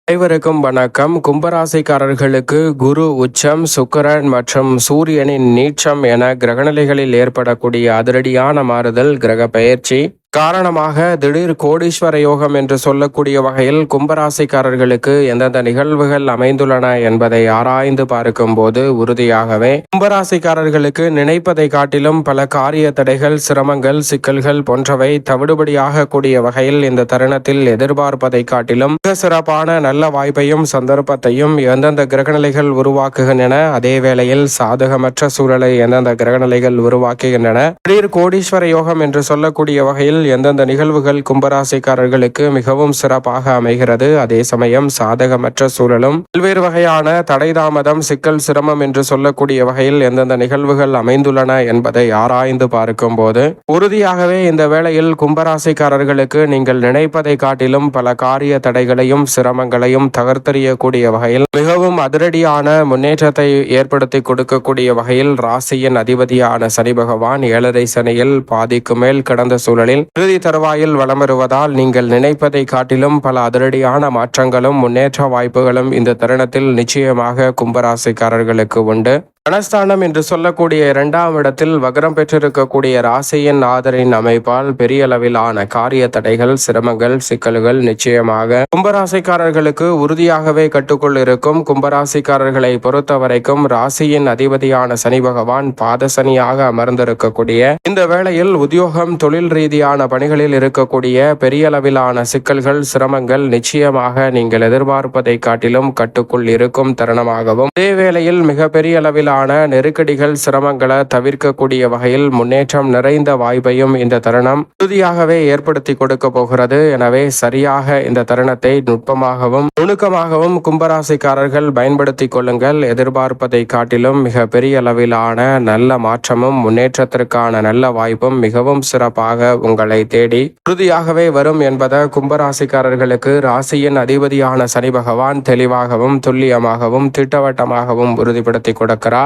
அனைவருக்கும் வணக்கம். கும்பராசிக்காரர்களுக்கு குரு உச்சம், சுக்கிரன் மற்றும் சூரியனின் நீச்சம் என கிரகநிலைகளில் ஏற்படக்கூடிய அதிரடியான மாறுதல் கிரக பெயர்ச்சி காரணமாக திடீர் கோடீஸ்வர யோகம் என்று சொல்லக்கூடிய வகையில் கும்பராசிக்காரர்களுக்கு எந்தெந்த நிகழ்வுகள் அமைந்துள்ளன என்பதை ஆராய்ந்து பார்க்கும் போது உறுதியாகவே கும்பராசிக்காரர்களுக்கு நினைப்பதை காட்டிலும் பல காரிய தடைகள், சிரமங்கள், சிக்கல்கள் போன்றவை தவிடுபடியாக கூடிய வகையில் இந்த தருணத்தில் எதிர்பார்ப்பதை காட்டிலும் மிக சிறப்பான நல்ல வாய்ப்பையும் சந்தர்ப்பத்தையும் எந்தெந்த கிரகநிலைகள் உருவாக்குகின்றன, அதே வேளையில் சாதகமற்ற சூழலை எந்தெந்த கிரகநிலைகள் உருவாக்குகின்றன. திடீர் கோடீஸ்வர யோகம் என்று சொல்லக்கூடிய வகையில் எந்தெந்த நிகழ்வுகள் கும்பராசிக்காரர்களுக்கு மிகவும் சிறப்பாக அமைகிறது, அதே சமயம் சாதகமற்ற சூழலும் பல்வேறு வகையான தடை, தாமதம், சிக்கல், சிரமம் என்று சொல்லக்கூடிய வகையில் எந்தெந்த நிகழ்வுகள் அமைந்துள்ளன என்பதை ஆராய்ந்து பார்க்கும் போது உறுதியாகவே இந்த வேளையில் கும்பராசிக்காரர்களுக்கு நீங்கள் நினைப்பதை காட்டிலும் பல காரிய தடைகளையும் சிரமங்களையும் தகர்த்தெறியக்கூடிய வகையில் மிகவும் அதிரடியான முன்னேற்றத்தை ஏற்படுத்தி கொடுக்கக்கூடிய வகையில் ராசியின் அதிபதியான சனி பகவான் 7.5 சனியில் பாதிக்கு மேல் கடந்த சூழலில் இறுதி தருவாயில் வலம் வருவதால் நீங்கள் நினைப்பதை காட்டிலும் பல அதிரடியான மாற்றங்களும் முன்னேற்ற வாய்ப்புகளும் இந்த தருணத்தில் நிச்சயமாக கும்பராசிக்காரர்களுக்கு உண்டு. தனஸ்தானம் என்று சொல்லக்கூடிய 2ஆம் இடத்தில் வக்ரம் பெற்றிருக்கக்கூடிய ராசியின் ஆதரின் அமைப்பால் பெரிய அளவிலான காரிய தடைகள், சிரமங்கள், சிக்கல்கள் நிச்சயமாக கும்பராசிக்காரர்களுக்கு உறுதியாகவே கட்டுக்குள் இருக்கும். கும்பராசிக்காரர்களை பொறுத்த வரைக்கும் ராசியின் அதிபதியான சனி பகவான் பாதசனியாக அமர்ந்திருக்கக்கூடிய இந்த வேளையில் உத்தியோகம், தொழில் ரீதியான பணிகளில் இருக்கக்கூடிய பெரிய அளவிலான சிக்கல்கள், சிரமங்கள் நிச்சயமாக நீங்கள் எதிர்பார்ப்பதை காட்டிலும் கட்டுக்குள் இருக்கும் தருணமாகவும், அதே வேளையில் மிக பெரிய அளவிலான நெருக்கடிகள், சிரமங்களை தவிர்க்கக்கூடிய வகையில் முன்னேற்றம் நிறைந்த வாய்ப்பையும் இந்த தருணம் உறுதியாகவே ஏற்படுத்தி கொடுக்க போகிறது. எனவே சரியாக இந்த தருணத்தை நுட்பமாகவும் நுணுக்கமாகவும் கும்பராசிக்காரர்கள் பயன்படுத்திக் கொள்ளுங்கள். எதிர்பார்ப்பதை காட்டிலும் மிக பெரிய அளவிலான நல்ல மாற்றமும் முன்னேற்றத்திற்கான நல்ல வாய்ப்பும் மிகவும் சிறப்பாக உங்களை தேடி உறுதியாகவே வரும் என்பதை கும்பராசிக்காரர்களுக்கு ராசியின் அதிபதியான சனி பகவான் தெளிவாகவும் துல்லியமாகவும் திட்டவட்டமாகவும் உறுதிப்படுத்தி கொடுக்கிறார்.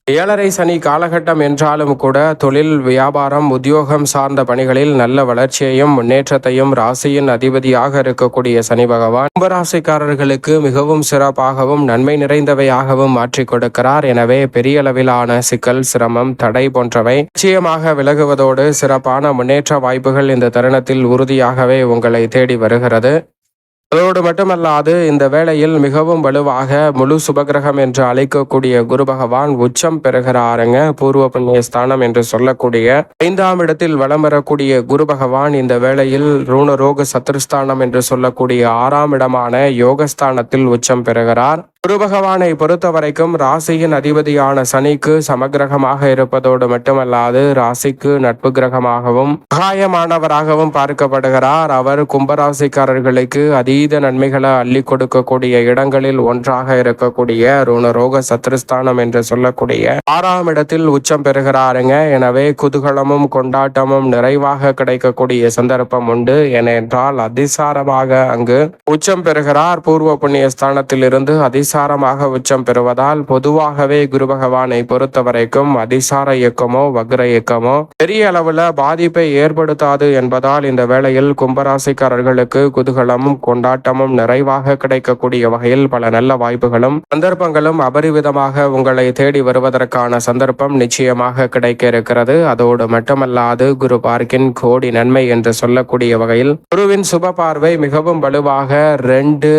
7.5 சனி காலகட்டம் என்றாலும் கூட தொழில், வியாபாரம், உத்தியோகம் சார்ந்த பணிகளில் நல்ல வளர்ச்சியையும் முன்னேற்றத்தையும் ராசியின் அதிபதியாக இருக்கக்கூடிய சனி பகவான் கும்பராசிக்காரர்களுக்கு மிகவும் சிறப்பாகவும் நன்மை நிறைந்தவையாகவும் மாற்றி கொடுக்கிறார். எனவே பெரிய அளவிலான சிக்கல், சிரமம், தடை போன்றவை நிச்சயமாக விலகுவதோடு சிறப்பான முன்னேற்ற வாய்ப்புகள் இந்த தருணத்தில் உறுதியாகவே உங்களை தேடி வருகிறது. அதோடு மட்டுமல்லாது இந்த வேளையில் மிகவும் வலுவாக முழு சுபகிரகம் என்று அழைக்கக்கூடிய குரு பகவான் உச்சம் பெறுகிறாருங்க. பூர்வ புண்ணிய ஸ்தானம் என்று சொல்லக்கூடிய 5ஆம் இடத்தில் வலம் வரக்கூடிய குரு பகவான் இந்த வேளையில் ரூணரோக சத்ருஸ்தானம் என்று சொல்லக்கூடிய 6ஆம் இடமான யோகஸ்தானத்தில் உச்சம் பெறுகிறார். குரு பகவானை பொறுத்த வரைக்கும் ராசியின் அதிபதியான சனிக்கு சமகிரகமாக இருப்பதோடு மட்டுமல்லாது ராசிக்கு நட்பு கிரகமாகவும் சகாயமானவராகவும் பார்க்கப்படுகிறார். அவர் கும்பராசிக்காரர்களுக்கு அதீத நன்மைகளை அள்ளி கொடுக்கக்கூடிய இடங்களில் ஒன்றாக இருக்கக்கூடிய ருணரோக சத்ருஸ்தானம் என்று சொல்லக்கூடிய 6ஆம் இடத்தில் உச்சம் பெறுகிறாருங்க. எனவே குதூகலமும் கொண்டாட்டமும் நிறைவாக கிடைக்கக்கூடிய சந்தர்ப்பம் உண்டு. ஏனென்றால் அதிசாரமாக அங்கு உச்சம் பெறுகிறார். பூர்வ புண்ணிய ஸ்தானத்தில் இருந்து அதிசாரமாக உச்சம் பெறுவதால் பொதுவாகவே குரு பகவானை பொறுத்த வரைக்கும் அதிசார இயக்கமோ வக்ர இயக்கமோ பெரிய அளவுல பாதிப்பை ஏற்படுத்தாது என்பதால் இந்த வேளையில் கும்பராசிக்காரர்களுக்கு குதூகலமும் கொண்டாட்டமும் நிறைவாக கிடைக்கக்கூடிய வகையில் பல நல்ல வாய்ப்புகளும் சந்தர்ப்பங்களும் அபரிவிதமாக உங்களை தேடி வருவதற்கான சந்தர்ப்பம் நிச்சயமாக கிடைக்க இருக்கிறது. அதோடு மட்டுமல்லாது குரு பார்க்கின் கோடி நன்மை என்று சொல்லக்கூடிய வகையில் குருவின் சுப பார்வை மிகவும் வலுவாக 2,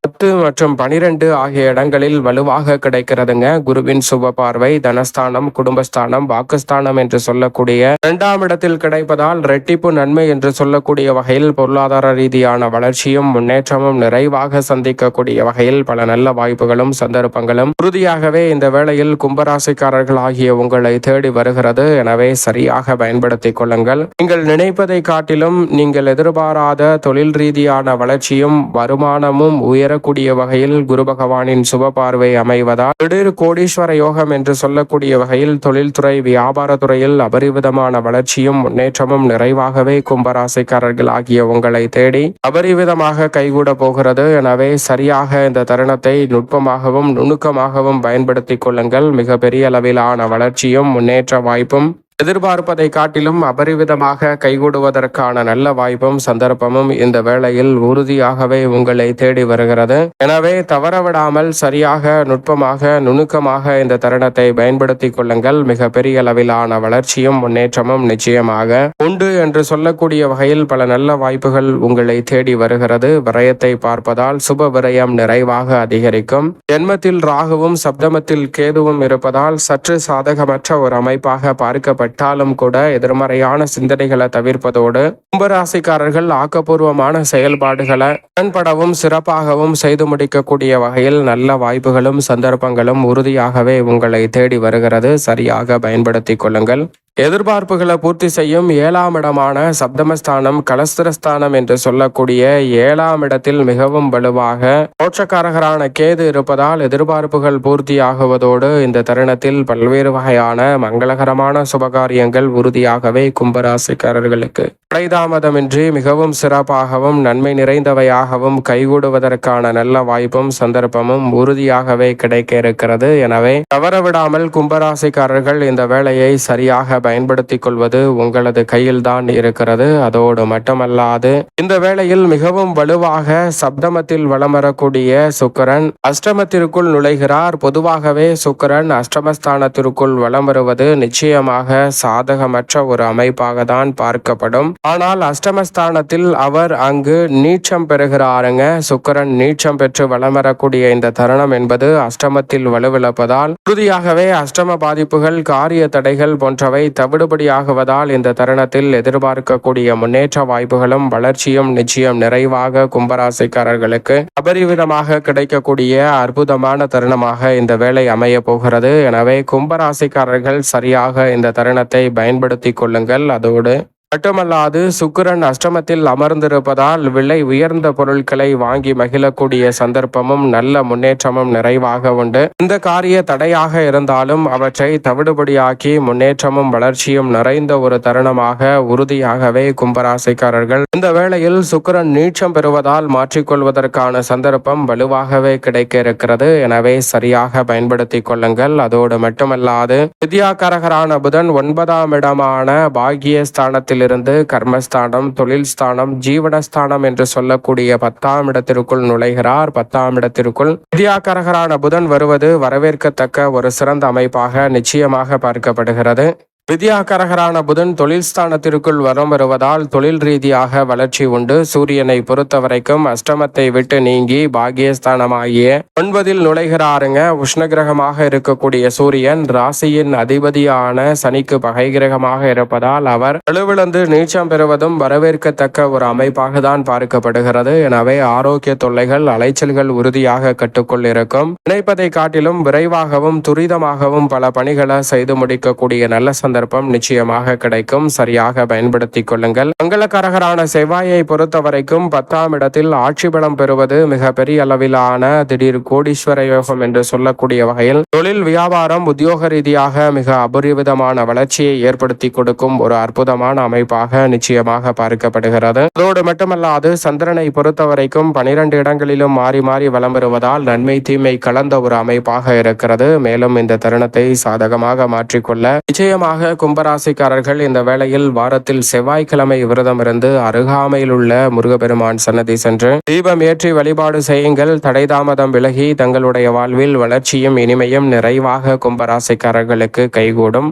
10 மற்றும் 12 ஆகிய இடங்களில் வலுவாக கிடைக்கிறதுங்க. குருவின் சுப பார்வை தனஸ்தானம், குடும்பஸ்தானம், வாக்குஸ்தானம் என்று சொல்லக்கூடிய 2ஆம் இடத்தில் கிடைப்பதால் ரெட்டிப்பு நன்மை என்று சொல்லக்கூடிய வகையில் பொருளாதார ரீதியான வளர்ச்சியும் முன்னேற்றமும் நிறைவாக சந்திக்கக்கூடிய வகையில் பல நல்ல வாய்ப்புகளும் சந்தர்ப்பங்களும் உறுதியாகவே இந்த வேளையில் கும்பராசிக்காரர்கள் ஆகிய உங்களை தேடி வருகிறது. எனவே சரியாக பயன்படுத்திக் கொள்ளுங்கள். நீங்கள் நினைப்பதை காட்டிலும் நீங்கள் எதிர்பாராத தொழில் ரீதியான வளர்ச்சியும் வருமானமும் உயரக்கூடிய வகையில் குரு பகவானின் சுப பார்வை அமைவதால் திடீர் கோடீஸ்வர யோகம் என்று சொல்லக்கூடிய வகையில் தொழில்துறை, வியாபாரத்துறையில் அபரிவிதமான வளர்ச்சியும் முன்னேற்றமும் நிறைவாகவே கும்பராசிக்காரர்கள் ஆகிய உங்களை தேடி அபரிவிதமாக கைகூட போகிறது. எனவே சரியாக இந்த தருணத்தை நுட்பமாகவும் நுணுக்கமாகவும் பயன்படுத்திக் கொள்ளுங்கள். மிக பெரிய அளவிலான வளர்ச்சியும் முன்னேற்ற வாய்ப்பும் எதிர்பார்ப்பதை காட்டிலும் அபரிவிதமாக கைகூடுவதற்கான நல்ல வாய்ப்பும் சந்தர்ப்பமும் இந்த வேளையில் உறுதியாகவே உங்களை தேடி வருகிறது. எனவே தவறவிடாமல் சரியாக, நுட்பமாக, நுணுக்கமாக இந்த தருணத்தை பயன்படுத்திக் கொள்ளுங்கள். மிக பெரிய அளவிலான வளர்ச்சியும் முன்னேற்றமும் நிச்சயமாக உண்டு என்று சொல்லக்கூடிய வகையில் பல நல்ல வாய்ப்புகள் உங்களை தேடி வருகிறது. விரயத்தை பார்ப்பதால் சுப விரயம் நிறைவாக அதிகரிக்கும். ஜென்மத்தில் ராகுவும் சப்தமத்தில் கேதுவும் இருப்பதால் சற்று சாதகமற்ற ஒரு அமைப்பாக பார்க்கப்பட்டாலும் கூட எதிர்மறையான சிந்தனைகளை தவிர்ப்பதோடு கும்பராசிக்காரர்கள் ஆக்கப்பூர்வமான செயல்பாடுகளை உடன்படவும் சிறப்பாகவும் செய்து முடிக்கக்கூடிய வகையில் நல்ல வாய்ப்புகளும் சந்தர்ப்பங்களும் உறுதியாகவே உங்களை தேடி வருகிறது. சரியாக பயன்படுத்திக் கொள்ளுங்கள். எதிர்பார்ப்புகளை பூர்த்தி செய்யும் 7ஆம் இடமான சப்தமஸ்தானம், கலஸ்திரஸ்தானம் என்று சொல்லக்கூடிய 7ஆம் இடத்தில் மிகவும் வலுவாக மோட்சக்காரகரான கேது இருப்பதால் எதிர்பார்ப்புகள் பூர்த்தியாகுவதோடு இந்த தருணத்தில் பல்வேறு வகையான மங்களகரமான சுபகாரியங்கள் உறுதியாகவே கும்பராசிக்காரர்களுக்கு தாமதமின்றி மிகவும் சிறப்பாகவும் நன்மை நிறைந்தவையாகவும் கைகூடுவதற்கான நல்ல வாய்ப்பும் சந்தர்ப்பமும் உறுதியாகவே கிடைக்க இருக்கிறது. எனவே தவறவிடாமல் கும்பராசிக்காரர்கள் இந்த வேளையை சரியாக பயன்படுத்திக் கொள்வது உங்களது கையில்தான் இருக்கிறது. அதோடு மட்டுமல்லாது இந்த வேளையில் மிகவும் வலுவாக சப்தமத்தில் வலம் வரக்கூடிய சுக்கிரன் அஷ்டமத்திற்குள் நுழைகிறார். பொதுவாகவே சுக்கிரன் அஷ்டமஸ்தானத்திற்குள் வலம் வருவது நிச்சயமாக சாதகமற்ற ஒரு அமைப்பாக தான் பார்க்கப்படும். ஆனால் அஷ்டமஸ்தானத்தில் அவர் அங்கு நீச்சம் பெறுகிறாருங்க. சுக்கிரன் நீச்சம் பெற்று வலம் வரக்கூடிய இந்த தருணம் என்பது அஷ்டமத்தில் வலுவிழப்பதால் உறுதியாகவே அஷ்டம பாதிப்புகள், காரிய தடைகள் போன்றவை தவிடுபடியாகுவதால் இந்த தருணத்தில் எதிர்பார்க்கக்கூடிய முன்னேற்ற வாய்ப்புகளும் வளர்ச்சியும் நிச்சயம் நிறைவாக கும்பராசிக்காரர்களுக்கு அபரிவிதமாக கிடைக்கக்கூடிய அற்புதமான தருணமாக இந்த வேலை அமைய போகிறது. எனவே கும்பராசிக்காரர்கள் சரியாக இந்த தருணத்தை பயன்படுத்திக் கொள்ளுங்கள். அதோடு மட்டுமல்லாது சுக்கிரன் அஷ்டமத்தில் அமர்ந்திருப்பதால் விலை உயர்ந்த பொருட்களை வாங்கி மகிழக்கூடிய சந்தர்ப்பமும் நல்ல முன்னேற்றமும் நிறைவாக உண்டு. இந்த காரிய தடையாக இருந்தாலும் அவற்றை தவிடுபடியாக்கி முன்னேற்றமும் வளர்ச்சியும் நிறைந்த ஒரு தருணமாக உறுதியாகவே கும்பராசிக்காரர்கள் இந்த வேளையில் சுக்கிரன் நீச்சம் பெறுவதால் மாற்றிக்கொள்வதற்கான சந்தர்ப்பம் வலுவாகவே கிடைக்க இருக்கிறது. எனவே சரியாக பயன்படுத்திக் கொள்ளுங்கள். அதோடு மட்டுமல்லாது வித்யாகாரகரான புதன் 9ஆம் இடமான பாகியஸ்தானத்தில் இருந்து கர்மஸ்தானம், தொழில் ஸ்தானம், ஜீவனஸ்தானம் என்று சொல்லக்கூடிய 10ஆம் இடத்திற்குள் நுழைகிறார். 10ஆம் இடத்திற்குள் வித்யாகாரகரான புதன் வருவது வரவேற்கத்தக்க ஒரு சிறந்த அமைப்பாக நிச்சயமாக பார்க்கப்படுகிறது. வித்யாகாரகரான புதன் தொழில் ஸ்தானத்திற்குள் வரம் வருவதால் தொழில் ரீதியாக வளர்ச்சி உண்டு. சூரியனை பொறுத்தவரைக்கும் அஷ்டமத்தை விட்டு நீங்கி பாகியஸ்தானமாகிய 9இல் நுழைகிறாருங்க. உஷ்ணகிரகமாக இருக்கக்கூடிய சூரியன் ராசியின் அதிபதியான சனிக்கு பகை கிரகமாக இருப்பதால் அவர் வலுவிழந்து நீச்சம் பெறுவதும் வரவேற்கத்தக்க ஒரு அமைப்பாக தான் பார்க்கப்படுகிறது. எனவே ஆரோக்கிய தொல்லைகள், அலைச்சல்கள் உறுதியாக கட்டுக்குள் இருக்கும். நினைப்பதை காட்டிலும் விரைவாகவும் துரிதமாகவும் பல பணிகளை செய்து முடிக்கக்கூடிய நல்ல சந்தர்ப்பம் நிச்சயமாக கிடைக்கும். சரியாக பயன்படுத்திக் கொள்ளுங்கள். மங்களகரகரான செவ்வாயை பொறுத்த வரைக்கும் 10ஆம் இடத்தில் ஆட்சி பலம் பெறுவது மிக பெரிய அளவிலான திடீர் கோடீஸ்வர யோகம் என்று சொல்லக்கூடிய வகையில் தொழில், வியாபாரம், உத்தியோக ரீதியாக மிக அபரிவிதமான வளர்ச்சியை ஏற்படுத்தி கொடுக்கும் ஒரு அற்புதமான அமைப்பாக நிச்சயமாக பார்க்கப்படுகிறது. அதோடு மட்டுமல்லாது சந்திரனை பொறுத்த வரைக்கும் 12 இடங்களிலும் மாறி மாறி வலம் வருவதால் நன்மை தீமை கலந்த ஒரு அமைப்பாக இருக்கிறது. மேலும் இந்த தருணத்தை சாதகமாக மாற்றிக்கொள்ள நிச்சயமாக கும்பராசிக்காரர்கள் இந்த வேளையில் வாரத்தில் செவ்வாய்க்கிழமை விரதம் இருந்து அருகாமையில் உள்ள முருகப்பெருமான் சன்னதி சென்று தீபம் ஏற்றி வழிபாடு செய்யுங்கள். தடை தாமதம் விலகி தங்களுடைய வாழ்வில் வளர்ச்சியும் இனிமையும் நிறைவாக கும்பராசிக்காரர்களுக்கு கைகூடும்.